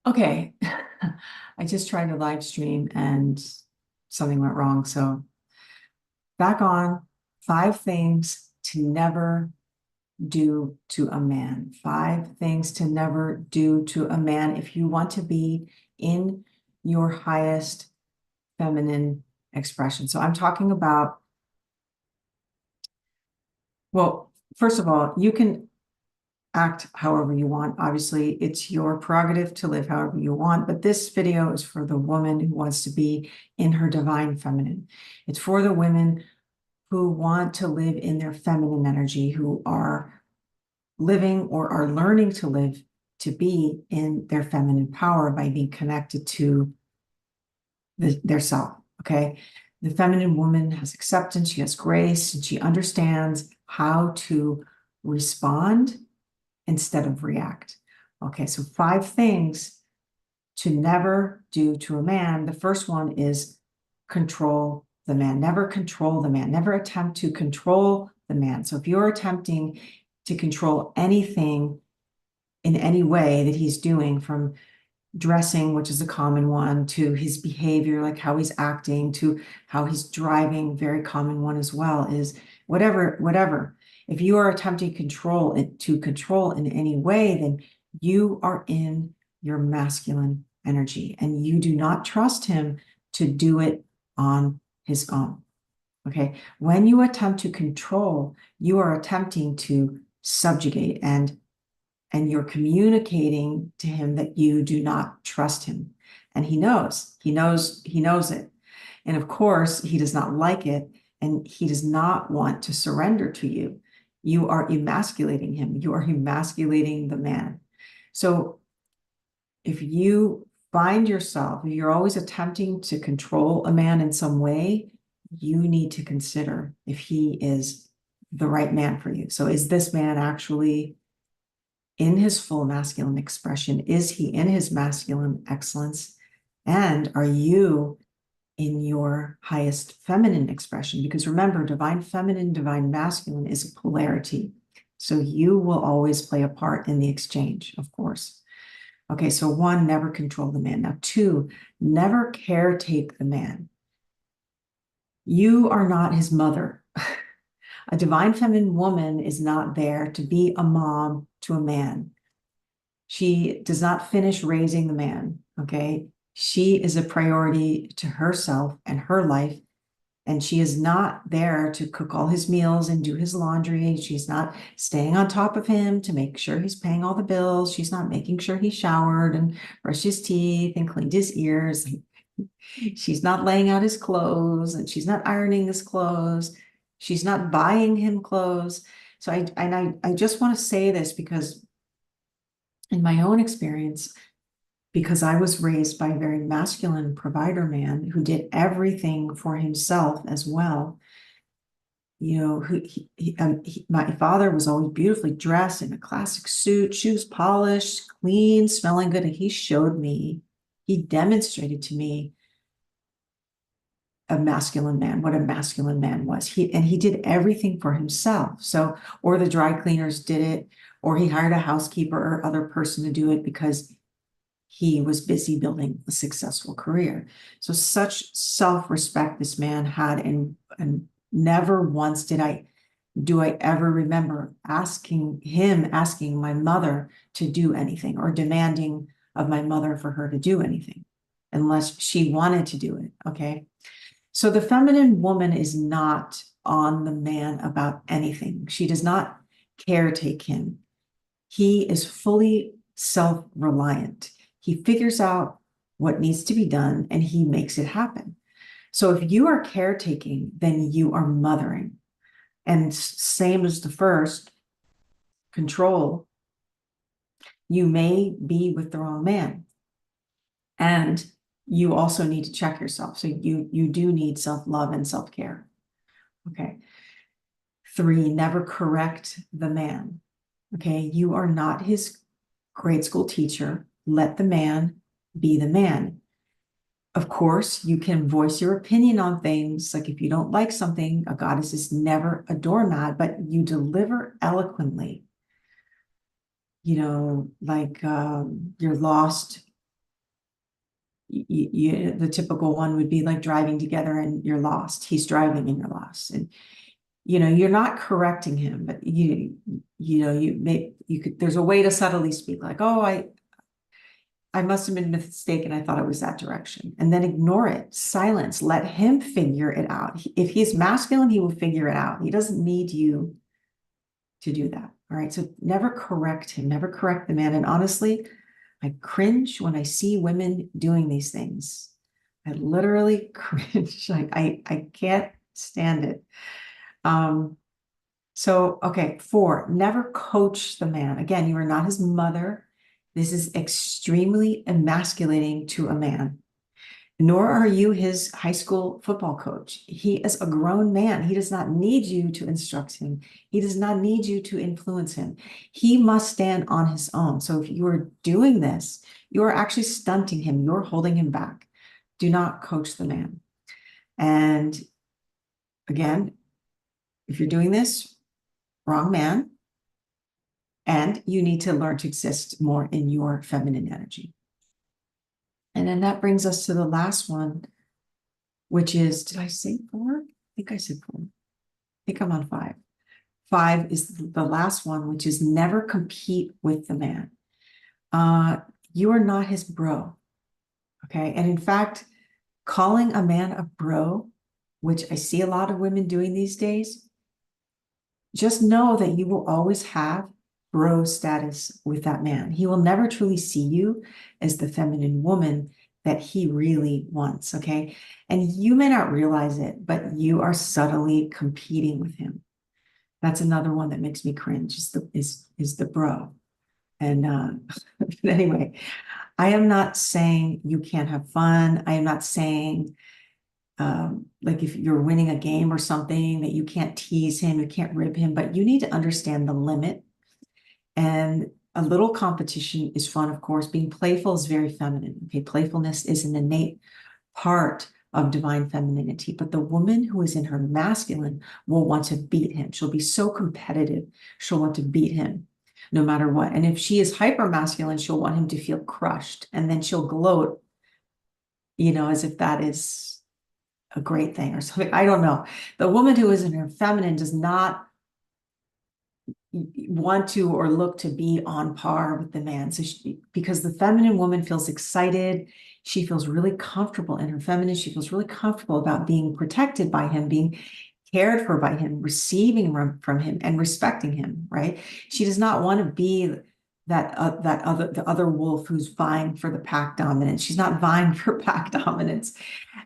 Okay, I just tried to live stream and something went wrong. So back on 5 things to never do to a man. 5 things to never do to a man if you want to be in your highest feminine expression. So I'm talking about, well, first of all, you can act however you want. Obviously, it's your prerogative to live however you want, but this video is for the woman who wants to be in her divine feminine. It's for the women who want to live in their feminine energy, who are living or are learning to live to be in their feminine power by being connected to their self, okay? The feminine woman has acceptance, she has grace, and she understands how to respond instead of react. Okay, so 5 things to never do to a man. The first one is control the man. Never control the man. Never attempt to control the man. So if you're attempting to control anything in any way that he's doing, from dressing, which is a common one, to his behavior, like how he's acting, to how he's driving, very common one as well, is whatever. If you are attempting to control in any way, then you are in your masculine energy and you do not trust him to do it on his own. Okay. When you attempt to control, you are attempting to subjugate, and you're communicating to him that you do not trust him. And he knows it. And of course, he does not like it, and he does not want to surrender to you. You are emasculating him. You are emasculating the man. So if you find yourself, if you're always attempting to control a man in some way, you need to consider if he is the right man for you. So is this man actually in his full masculine expression? Is he in his masculine excellence? And are you in your highest feminine expression? Because remember, divine feminine, divine masculine is a polarity. So you will always play a part in the exchange, of course. Okay, so 1, never control the man. Now 2, never caretake the man. You are not his mother. A divine feminine woman is not there to be a mom to a man. She does not finish raising the man, okay? She is a priority to herself and her life, and she is not there to cook all his meals and do his laundry. She's not staying on top of him to make sure he's paying all the bills. She's not making sure he showered and brushed his teeth and cleaned his ears. She's not laying out his clothes, and she's not ironing his clothes. She's not buying him clothes. So I just want to say this because in my own experience, because I was raised by a very masculine provider man who did everything for himself as well. You know, my father was always beautifully dressed in a classic suit, shoes polished, clean, smelling good. And he demonstrated to me a masculine man, what a masculine man was. He did everything for himself. So, or the dry cleaners did it, or he hired a housekeeper or other person to do it because he was busy building a successful career. So such self-respect this man had, and never once do I ever remember asking my mother to do anything, or demanding of my mother for her to do anything, unless she wanted to do it. Okay. So the feminine woman is not on the man about anything. She does not caretake him. He is fully self-reliant. He figures out what needs to be done and he makes it happen. So if you are caretaking, then you are mothering. And same as the first, control, you may be with the wrong man. And you also need to check yourself. So you do need self-love and self-care. Okay. 3, never correct the man. Okay. You are not his grade school teacher. Let the man be the man. Of course, you can voice your opinion on things. Like if you don't like something, a goddess is never a doormat, but you deliver eloquently. You know, like you're lost the typical one would be like driving together and you're lost. He's driving and you're lost. And you're not correcting him, but you could, there's a way to subtly speak like, oh, I must have been mistaken. I thought it was that direction. And then ignore it, silence, let him figure it out. If he's masculine, he will figure it out. He doesn't need you to do that. All right. So never correct him, never correct the man. And honestly, I cringe when I see women doing these things. I literally cringe. I can't stand it. So, okay, 4, never coach the man. Again, you are not his mother. This is extremely emasculating to a man. Nor are you his high school football coach. He is a grown man. He does not need you to instruct him. He does not need you to influence him. He must stand on his own. So if you are doing this, you are actually stunting him. You're holding him back. Do not coach the man. And again, if you're doing this, wrong man. And you need to learn to exist more in your feminine energy. And then that brings us to the last one, which is, did I say 4? I think I said 4. I think I'm on 5. 5 is the last one, which is never compete with the man. You are not his bro. Okay. And in fact, calling a man a bro, which I see a lot of women doing these days, just know that you will always have bro status with that man. He will never truly see you as the feminine woman that he really wants, okay? And you may not realize it, but you are subtly competing with him. That's another one that makes me cringe, is the bro. And anyway, I am not saying you can't have fun. I am not saying like if you're winning a game or something that you can't tease him, you can't rib him, but you need to understand the limit. And a little competition is fun, of course. Being playful is very feminine. Okay, playfulness is an innate part of divine femininity. But the woman who is in her masculine will want to beat him. She'll be so competitive. She'll want to beat him no matter what. And if she is hyper masculine, she'll want him to feel crushed. And then she'll gloat, as if that is a great thing or something. I don't know. The woman who is in her feminine does not want to or look to be on par with the man. So because the feminine woman feels excited, she feels really comfortable in her feminine. She feels really comfortable about being protected by him, being cared for by him, receiving from him and respecting him, right? She does not want to be the other wolf who's vying for the pack dominance. She's not vying for pack dominance.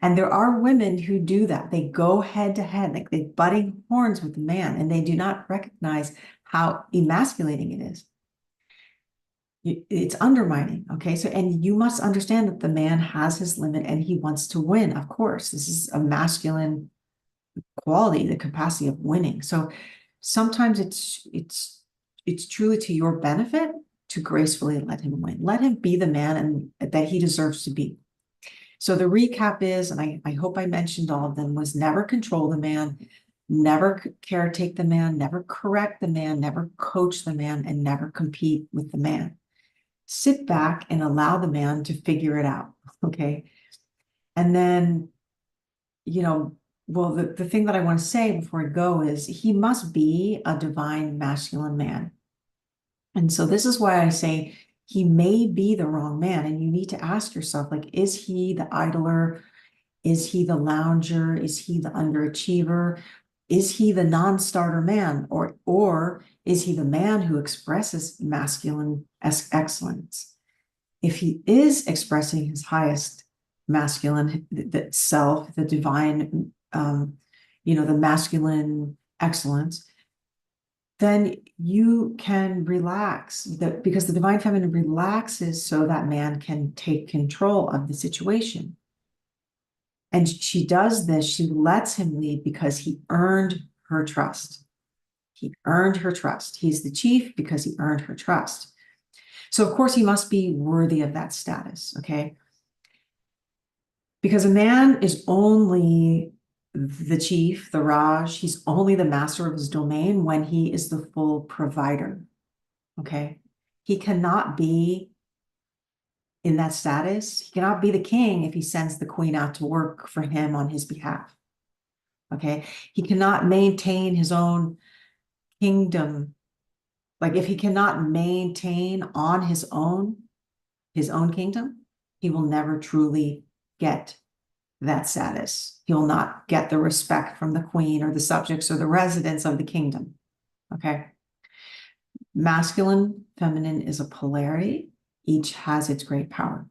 And there are women who do that. They go head to head, like they butting horns with the man, and they do not recognize how emasculating it is. It's undermining, okay? So, and you must understand that the man has his limit and he wants to win, of course. This is a masculine quality, the capacity of winning. So sometimes it's truly to your benefit to gracefully let him win. Let him be the man that he deserves to be. So the recap is, and I hope I mentioned all of them, was never control the man, never caretake the man, never correct the man, never coach the man, and never compete with the man. Sit back and allow the man to figure it out, okay? And then, well, the thing that I want to say before I go is he must be a divine masculine man. And so this is why I say he may be the wrong man. And you need to ask yourself, like, is he the idler? Is he the lounger? Is he the underachiever? Is he the non-starter man? Or is he the man who expresses masculine excellence? If he is expressing his highest masculine self, the divine, the masculine excellence, then you can relax because the divine feminine relaxes so that man can take control of the situation. And she does this, she lets him lead because he earned her trust. He earned her trust. He's the chief because he earned her trust. So of course he must be worthy of that status, okay? Because a man is only the chief, the Raj, he's only the master of his domain when he is the full provider, okay? He cannot be in that status. He cannot be the king if he sends the queen out to work for him on his behalf. Okay. He cannot maintain his own kingdom. Like if he cannot maintain on his own kingdom, he will never truly get that status. He will not get the respect from the queen or the subjects or the residents of the kingdom. Okay. Masculine, feminine is a polarity. Each has its great power.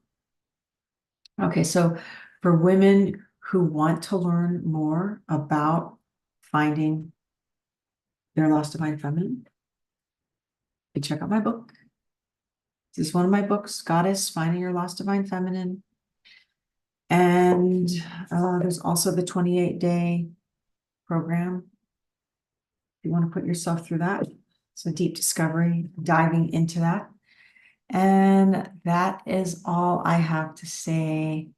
Okay, so for women who want to learn more about finding their lost divine feminine, you check out my book. This is one of my books, Goddess, Finding Your Lost Divine Feminine. And there's also the 28-day program. If you want to put yourself through that. It's a deep discovery, diving into that. And that is all I have to say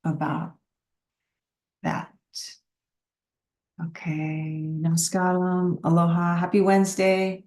about that. Okay, namaskaram, aloha, happy Wednesday.